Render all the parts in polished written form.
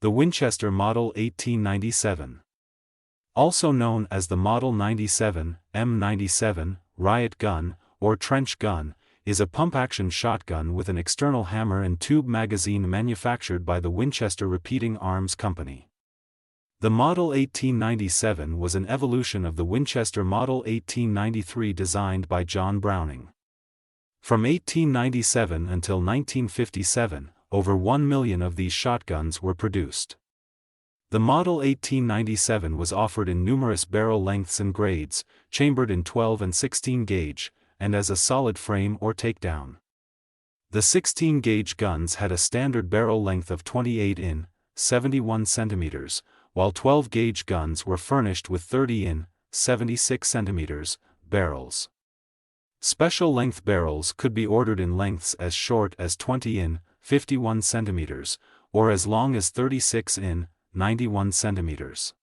The Winchester Model 1897. Also known as the Model 97, M97, riot gun, or trench gun, is a pump-action shotgun with an external hammer and tube magazine manufactured by the Winchester Repeating Arms Company. The Model 1897 was an evolution of the Winchester Model 1893 designed by John Browning. From 1897 until 1957, over 1 million of these shotguns were produced. The Model 1897 was offered in numerous barrel lengths and grades, chambered in 12 and 16 gauge, and as a solid frame or takedown. The 16-gauge guns had a standard barrel length of 28 in, 71 centimeters, while 12-gauge guns were furnished with 30 in, 76 centimeters, barrels. Special length barrels could be ordered in lengths as short as 20 in, 51 centimeters, or as long as 36 in, 91 centimeters.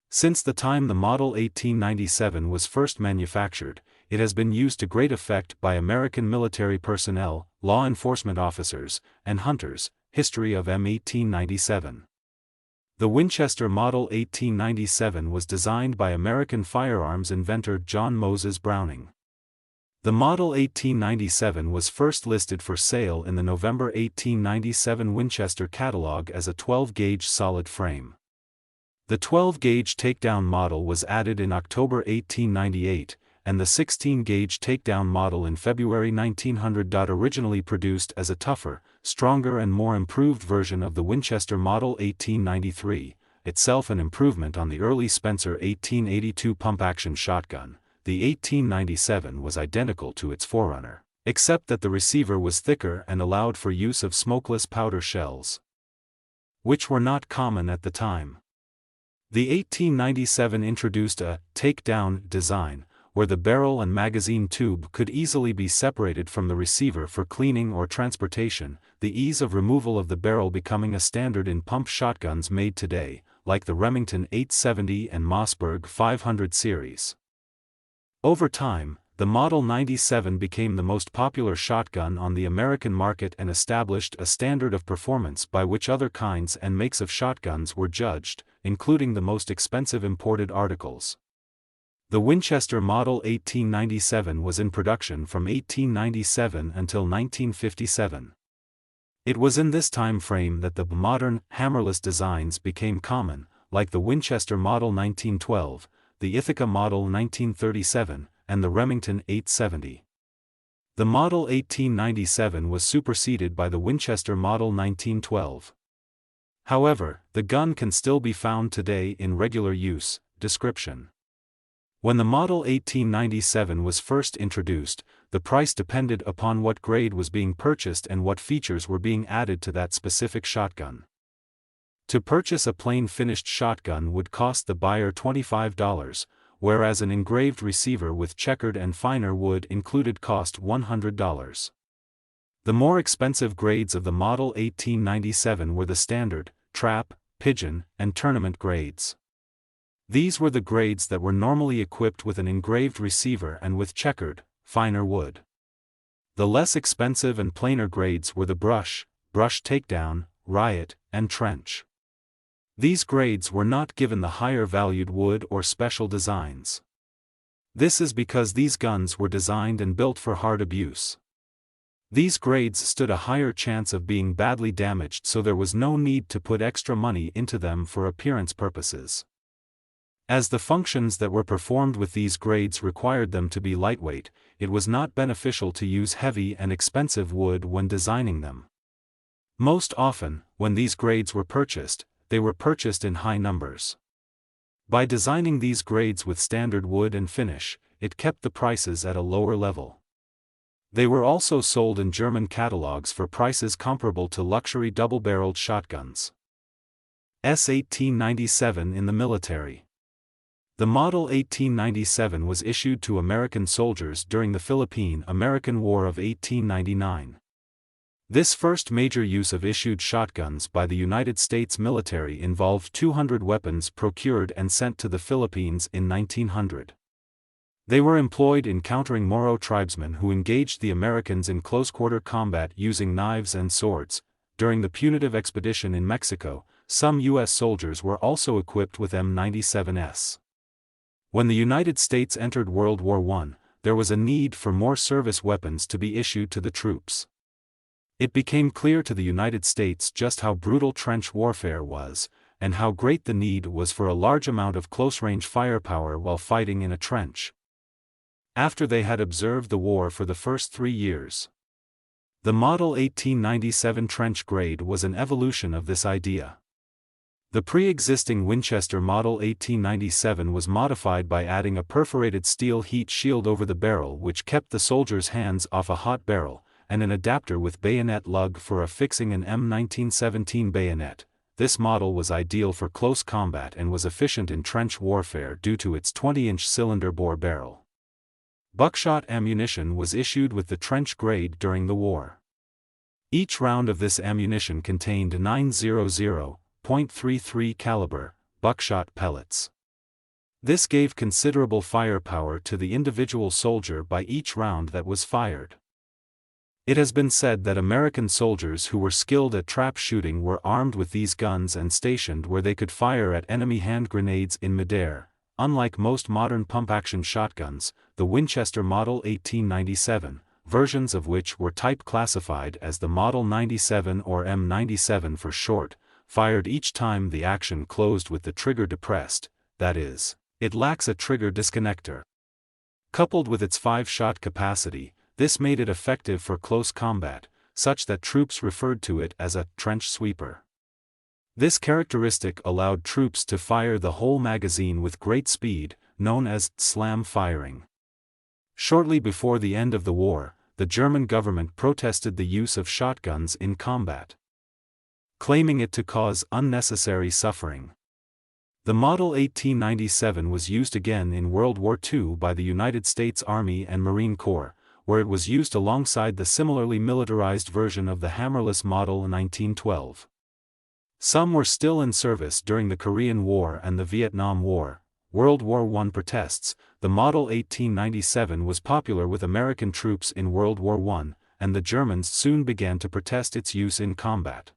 Since the time the Model 1897 was first manufactured, it has been used to great effect by American military personnel, law enforcement officers, and hunters. History of M1897. The Winchester Model 1897 was designed by American firearms inventor John Moses Browning. The Model 1897 was first listed for sale in the November 1897 Winchester catalog as a 12-gauge solid frame. The 12-gauge takedown model was added in October 1898, and the 16-gauge takedown model in February 1900. Originally produced as a tougher, stronger and more improved version of the Winchester Model 1893, itself an improvement on the early Spencer 1882 pump-action shotgun. The 1897 was identical to its forerunner, except that the receiver was thicker and allowed for use of smokeless powder shells, which were not common at the time. The 1897 introduced a takedown design, where the barrel and magazine tube could easily be separated from the receiver for cleaning or transportation, the ease of removal of the barrel becoming a standard in pump shotguns made today, like the Remington 870 and Mossberg 500 series. Over time, the Model 97 became the most popular shotgun on the American market and established a standard of performance by which other kinds and makes of shotguns were judged, including the most expensive imported articles. The Winchester Model 1897 was in production from 1897 until 1957. It was in this time frame that the modern, hammerless designs became common, like the Winchester Model 1912, the Ithaca Model 1937, and the Remington 870. The Model 1897 was superseded by the Winchester Model 1912. However, the gun can still be found today in regular use. Description. When the Model 1897 was first introduced, the price depended upon what grade was being purchased and what features were being added to that specific shotgun. To purchase a plain finished shotgun would cost the buyer $25, whereas an engraved receiver with checkered and finer wood included cost $100. The more expensive grades of the Model 1897 were the standard, trap, pigeon, and tournament grades. These were the grades that were normally equipped with an engraved receiver and with checkered, finer wood. The less expensive and plainer grades were the brush takedown, riot, and trench. These grades were not given the higher valued wood or special designs. This is because these guns were designed and built for hard abuse. These grades stood a higher chance of being badly damaged, so there was no need to put extra money into them for appearance purposes. As the functions that were performed with these grades required them to be lightweight, it was not beneficial to use heavy and expensive wood when designing them. Most often, when these grades were purchased, they were purchased in high numbers. By designing these grades with standard wood and finish, it kept the prices at a lower level. They were also sold in German catalogs for prices comparable to luxury double-barreled shotguns. S1897 in the military. The Model 1897 was issued to American soldiers during the Philippine-American War of 1899. This first major use of issued shotguns by the United States military involved 200 weapons procured and sent to the Philippines in 1900. They were employed in countering Moro tribesmen who engaged the Americans in close-quarter combat using knives and swords. During the punitive expedition in Mexico, some U.S. soldiers were also equipped with M97s. When the United States entered World War I, there was a need for more service weapons to be issued to the troops. It became clear to the United States just how brutal trench warfare was, and how great the need was for a large amount of close-range firepower while fighting in a trench. After they had observed the war for the first 3 years, the Model 1897 trench grade was an evolution of this idea. The pre-existing Winchester Model 1897 was modified by adding a perforated steel heat shield over the barrel which kept the soldier's hands off a hot barrel, and an adapter with bayonet lug for affixing an M1917 bayonet. This model was ideal for close combat and was efficient in trench warfare due to its 20-inch cylinder bore barrel. Buckshot ammunition was issued with the trench grade during the war. Each round of this ammunition contained 900.33 caliber buckshot pellets. This gave considerable firepower to the individual soldier by each round that was fired. It has been said that American soldiers who were skilled at trap shooting were armed with these guns and stationed where they could fire at enemy hand grenades in midair. Unlike most modern pump-action shotguns, the Winchester Model 1897, versions of which were type classified as the Model 97 or M97 for short, fired each time the action closed with the trigger depressed, that is, it lacks a trigger disconnector. Coupled with its 5-shot capacity, this made it effective for close combat, such that troops referred to it as a trench sweeper. This characteristic allowed troops to fire the whole magazine with great speed, known as slam firing. Shortly before the end of the war, the German government protested the use of shotguns in combat, claiming it to cause unnecessary suffering. The Model 1897 was used again in World War II by the United States Army and Marine Corps, where it was used alongside the similarly militarized version of the hammerless Model 1912. Some were still in service during the Korean War and the Vietnam War. World War I protests. The Model 1897 was popular with American troops in World War I, and the Germans soon began to protest its use in combat.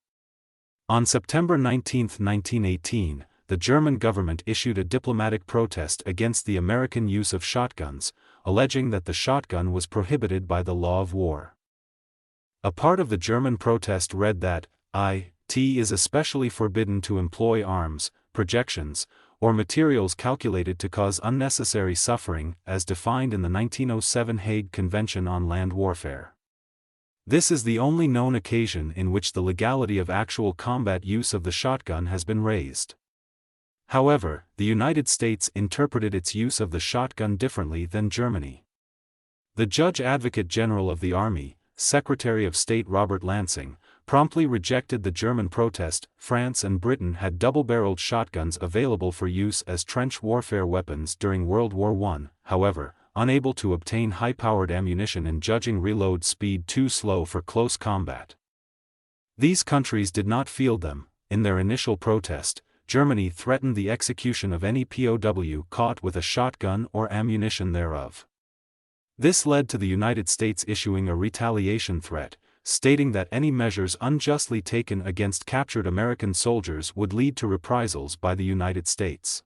On September 19, 1918, the German government issued a diplomatic protest against the American use of shotguns, alleging that the shotgun was prohibited by the law of war. A part of the German protest read that it is especially forbidden to employ arms, projections, or materials calculated to cause unnecessary suffering, as defined in the 1907 Hague Convention on Land Warfare. This is the only known occasion in which the legality of actual combat use of the shotgun has been raised. However, the United States interpreted its use of the shotgun differently than Germany. The Judge Advocate General of the Army, Secretary of State Robert Lansing, promptly rejected the German protest. France and Britain had double-barreled shotguns available for use as trench warfare weapons during World War I, however, unable to obtain high-powered ammunition and judging reload speed too slow for close combat. These countries did not field them. In their initial protest, Germany threatened the execution of any POW caught with a shotgun or ammunition thereof. This led to the United States issuing a retaliation threat, stating that any measures unjustly taken against captured American soldiers would lead to reprisals by the United States.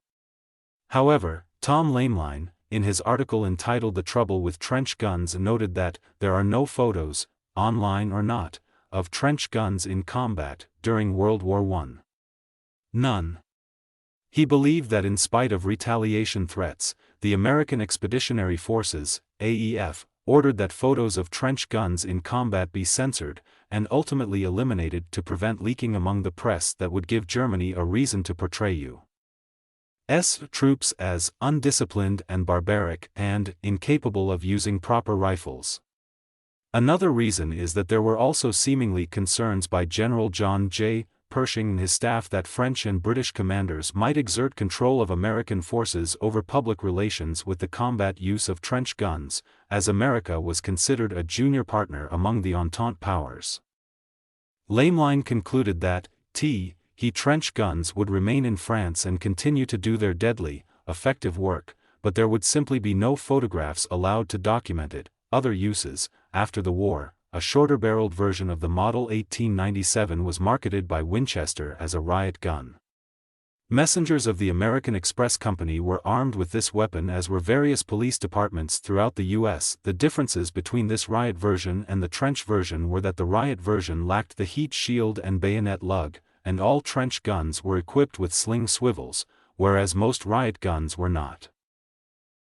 However, Tom Lameline, in his article entitled "The Trouble with Trench Guns," noted that there are no photos, online or not, of trench guns in combat during World War I. None. He believed that in spite of retaliation threats, the American Expeditionary Forces, AEF, ordered that photos of trench guns in combat be censored, and ultimately eliminated to prevent leaking among the press that would give Germany a reason to portray U.S. troops as undisciplined and barbaric and incapable of using proper rifles. Another reason is that there were also seemingly concerns by General John J. Pershing and his staff that French and British commanders might exert control of American forces over public relations with the combat use of trench guns, as America was considered a junior partner among the Entente powers. Lameline concluded that trench guns would remain in France and continue to do their deadly, effective work, but there would simply be no photographs allowed to document it. Other uses, after the war, a shorter-barreled version of the Model 1897 was marketed by Winchester as a riot gun. Messengers of the American Express Company were armed with this weapon, as were various police departments throughout the U.S. The differences between this riot version and the trench version were that the riot version lacked the heat shield and bayonet lug, and all trench guns were equipped with sling swivels, whereas most riot guns were not.